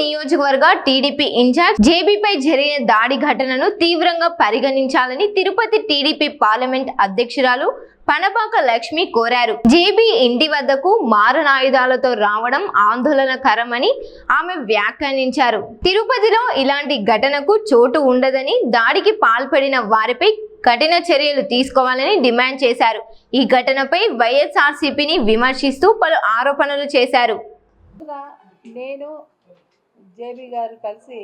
నియోజకవర్గ TDP incharge జేబీపై జరిగిన దాడి ఘటనను తీవ్రంగా పరిగణించాలని తిరుపతి టీడీపీ పార్లమెంట్ అధ్యక్షురాలు పనపాక లక్ష్మి కోరారు. జేబీ ఇంటి వద్దకు మారణాయుధాలతో రావడం ఆందోళనకరమని ఆమె వ్యాఖ్యానించారు. తిరుపతిలో ఇలాంటి ఘటనకు చోటు ఉండదని, దాడికి పాల్పడిన వారిపై కఠిన చర్యలు తీసుకోవాలని డిమాండ్ చేశారు. ఈ ఘటనపై వైఎస్ఆర్సీపీని విమర్శిస్తూ పలు ఆరోపణలు చేశారు. నేను జేబీ గారు కలిసి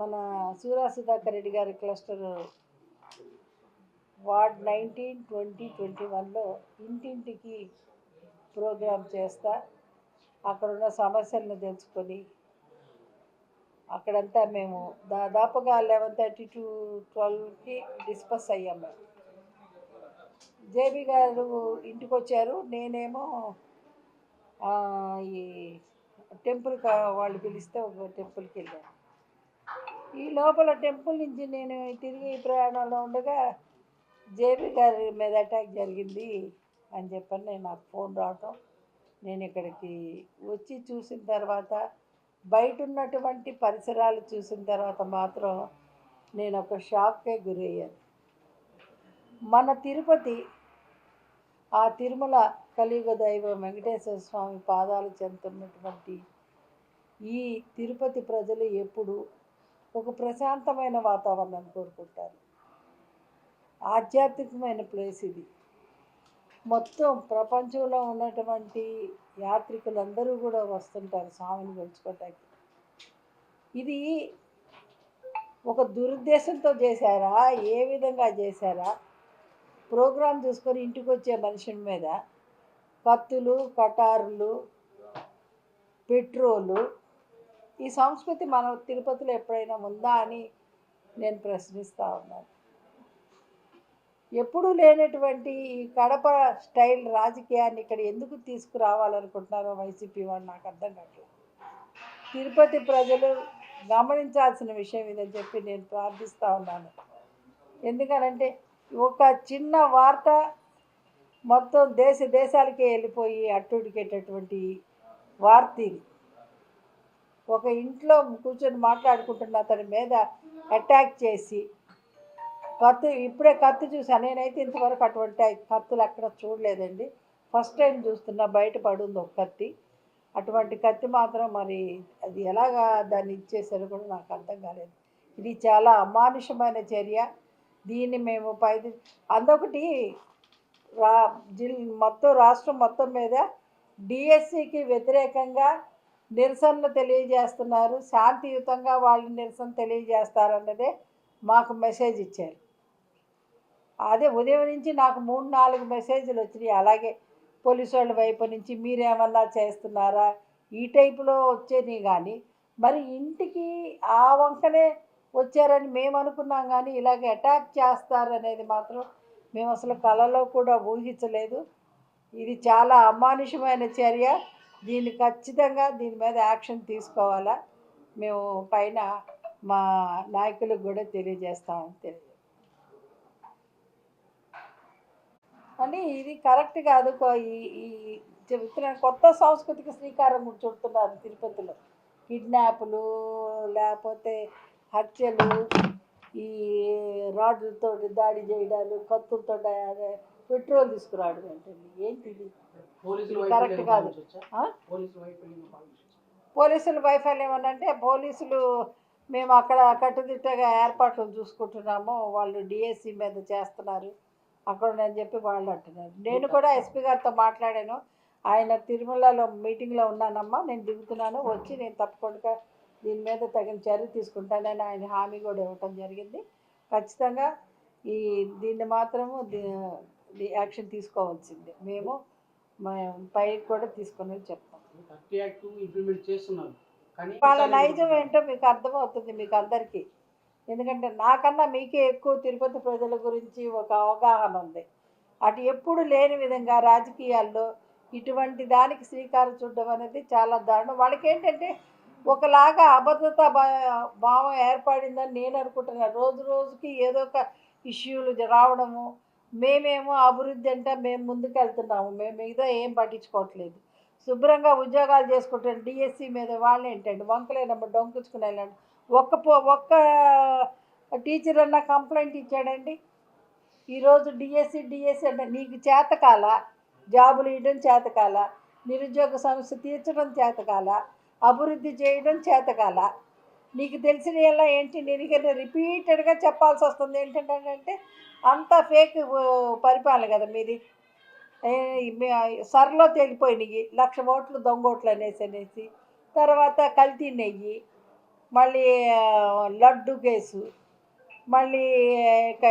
మన సూరా సుధాకర్ రెడ్డి గారి క్లస్టర్ వార్డ్ 19, 20, 21లో ఇంటింటికి ప్రోగ్రాం చేస్తా అక్కడున్న సమస్యలను తెలుసుకొని అక్కడంతా మేము దాదాపుగా 11:30 to 12కి డిస్కస్ అయ్యాము. జేబీ గారు ఇంటికి వచ్చారు, నేనేమో ఈ టెంపుల్కి వాళ్ళు పిలిస్తే ఒక టెంపుల్కి వెళ్ళాను. ఈ లోపల టెంపుల్ నుంచి నేను తిరిగి ప్రయాణంలో ఉండగా జేబీ గారి మీద అటాక్ జరిగింది అని చెప్పని నాకు ఫోన్ రావటం, నేను ఇక్కడికి వచ్చి చూసిన తర్వాత బయట ఉన్నటువంటి పరిసరాలు చూసిన తర్వాత మాత్రం నేను ఒక షాక్కే గురయ్యాను. మన తిరుపతి, ఆ తిరుమల కలియుగ దైవం వెంకటేశ్వర స్వామి పాదాలు చెందుతున్నటువంటి ఈ తిరుపతి ప్రజలు ఎప్పుడు ఒక ప్రశాంతమైన వాతావరణాన్ని కోరుకుంటారు. ఆధ్యాత్మికమైన ప్లేస్ ఇది. మొత్తం ప్రపంచంలో ఉన్నటువంటి యాత్రికులందరూ కూడా వస్తుంటారు స్వామిని కొలుచుకోవటానికి. ఇది ఒక దురుద్దేశంతో చేశారా, ఏ విధంగా చేశారా? ప్రోగ్రాం చూసుకొని ఇంటికి వచ్చే మనుషుల మీద కత్తులు, కటారులు, పెట్రోలు, ఈ సంస్కృతి మన తిరుపతిలో ఎప్పుడైనా ఉందా అని నేను ప్రశ్నిస్తూ ఉన్నాను. ఎప్పుడూ లేనటువంటి ఈ కడప స్టైల్ రాజకీయాన్ని ఇక్కడ ఎందుకు తీసుకురావాలనుకుంటున్నారో వైసీపీ వాళ్ళు నాకు అర్థం కావట్లేదు. తిరుపతి ప్రజలు గమనించాల్సిన విషయం ఇదని చెప్పి నేను ప్రార్థిస్తూ ఉన్నాను. ఎందుకనంటే ఒక చిన్న వార్త మొత్తం దేశాలకే వెళ్ళిపోయి అట్టుడికేటటువంటి వార్త ఇది. ఒక ఇంట్లో కూర్చొని మాట్లాడుకుంటున్న అతని మీద అటాక్ చేసి ఇప్పుడే కత్తి చూసాను. నేనైతే ఇంతవరకు అటువంటి కత్తులు ఎక్కడ చూడలేదండి, ఫస్ట్ టైం చూస్తున్నా. బయట పడుంది ఒక కత్తి, అటువంటి కత్తి మాత్రం మరి అది ఎలాగా దాన్ని ఇచ్చేసారో కూడా నాకు అర్థం కాలేదు. ఇది చాలా అమానుషమైన చర్య. దీన్ని మేము అందొకటి మొత్తం రాష్ట్రం మొత్తం మీద డిఎస్సికి వ్యతిరేకంగా నిరసనలు తెలియజేస్తున్నారు. శాంతియుతంగా వాళ్ళు నిరసన తెలియజేస్తారన్నదే మాకు మెసేజ్ ఇచ్చారు. అదే ఉదయం నుంచి నాకు 3-4 మెసేజ్లు వచ్చినాయి. అలాగే పోలీసు వాళ్ళ వైపు నుంచి మీరేమన్నా చేస్తున్నారా ఈ టైపులో వచ్చేది. కానీ మరి ఇంటికి ఆ వంకనే వచ్చారని మేము అనుకున్నాం, కానీ ఇలాగే అటాక్ చేస్తారనేది మాత్రం మేము అసలు కలలో కూడా ఊహించలేదు. ఇది చాలా అమానుషమైన చర్య. దీన్ని ఖచ్చితంగా దీని మీద యాక్షన్ తీసుకోవాలా మేము పైన మా నాయకులకు కూడా తెలియజేస్తామని అని. ఇది కరెక్ట్ కాదు. ఈ చెబుతున్న కొత్త సంస్కృతికి శ్రీకారం చుడుతున్నారు తిరుపతిలో. కిడ్నాపులు, లేకపోతే హత్యలు, ఈ రాడ్లతో దాడి చేయడాలు, కత్తులతో పెట్రోల్ తీసుకురావడం ఏంటిది? కరెక్ట్ కాదు. పోలీసుల వైఫల్యం ఏమనంటే, పోలీసులు మేము అక్కడ కట్టుదిట్టగా ఏర్పాట్లు చూసుకుంటున్నాము, వాళ్ళు డిఎస్సి మీద చేస్తున్నారు అక్కడ అని చెప్పి వాళ్ళు అంటున్నారు. నేను కూడా ఎస్పీ గారితో మాట్లాడాను. ఆయన తిరుమలలో మీటింగ్లో ఉన్నానమ్మా, నేను దిగుతున్నాను, వచ్చి నేను తప్పకుండా దీని మీద తగిన చర్య తీసుకుంటానని ఆయన హామీ కూడా ఇవ్వటం జరిగింది. ఖచ్చితంగా దీన్ని మాత్రము యాక్షన్ తీసుకోవాల్సిందే. మేము పైకి కూడా తీసుకుని చెప్తాం. వాళ్ళ నైజం ఏంటో మీకు అర్థమవుతుంది మీకు అందరికీ. ఎందుకంటే నాకన్నా మీకే ఎక్కువ తిరుపతి ప్రజల గురించి ఒక అవగాహన ఉంది. అటు ఎప్పుడు లేని విధంగా రాజకీయాల్లో ఇటువంటి దానికి శ్రీకారం చుట్టడం అనేది చాలా దారుణం. వాళ్ళకి ఏంటంటే ఒకలాగా అభద్రతా భావం ఏర్పడిందని నేను అనుకుంటున్నాను. రోజు రోజుకి ఏదో ఒక ఇష్యూలు రావడము, మేమేమో అభివృద్ధి అంటే మేము ముందుకు వెళ్తున్నాము, మేము మిగతా ఏం పట్టించుకోవట్లేదు. శుభ్రంగా ఉద్యోగాలు చేసుకుంటారు. డిఎస్సి మీద వాళ్ళు ఏంటండి వంకలేనమ్మ డొంకించుకుని వెళ్ళండి. ఒక్క టీచర్ అన్న కంప్లైంట్ ఇచ్చాడండి? ఈరోజు డిఎస్సి అంటే నీకు చేతకాల, జాబులు ఇవ్వడం చేతకాల, నిరుద్యోగ సమస్య తీర్చడం చేతకాల, అభివృద్ధి చేయడం చేతకాల, నీకు తెలిసిన ఎలా ఏంటి? నేను రిపీటెడ్గా చెప్పాల్సి వస్తుంది. ఏంటంటే అంతా ఫేక్ పరిపాలన కదా మీది. సర్లో తేలిపోయినాయి 1,00,000 ఓట్లు దొంగ ఓట్లు అనేసి, తర్వాత కల్తీ నెయ్యి, మళ్ళీ లడ్డు కేసు, మళ్ళీ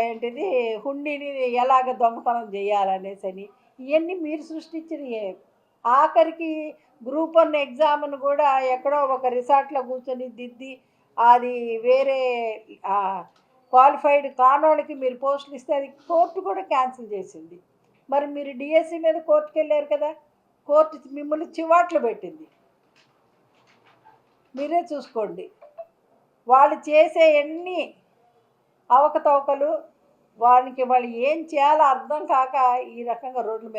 ఏంటిది హుండీని ఎలాగ దొంగతనం చేయాలనేసి ఇవన్నీ మీరు సృష్టించినవి. ఆఖరికి గ్రూప్ 1 ఎగ్జామ్ను కూడా ఎక్కడో ఒక రిసార్ట్లో కూర్చొని దిద్ది అది వేరే క్వాలిఫైడ్ కానోళ్ళకి మీరు పోస్టులు ఇస్తే అది కోర్టు కూడా క్యాన్సిల్ చేసింది. మరి మీరు డిఎస్సి మీద కోర్టుకు వెళ్ళారు కదా, కోర్టు మిమ్మల్ని చివాట్లు పెట్టింది. మీరే చూసుకోండి. వాళ్ళు చేసే ఎన్ని అవకతవకలు, వాళ్ళు ఏం చేయాలో అర్థం కాక ఈ రకంగా రోడ్ల మీద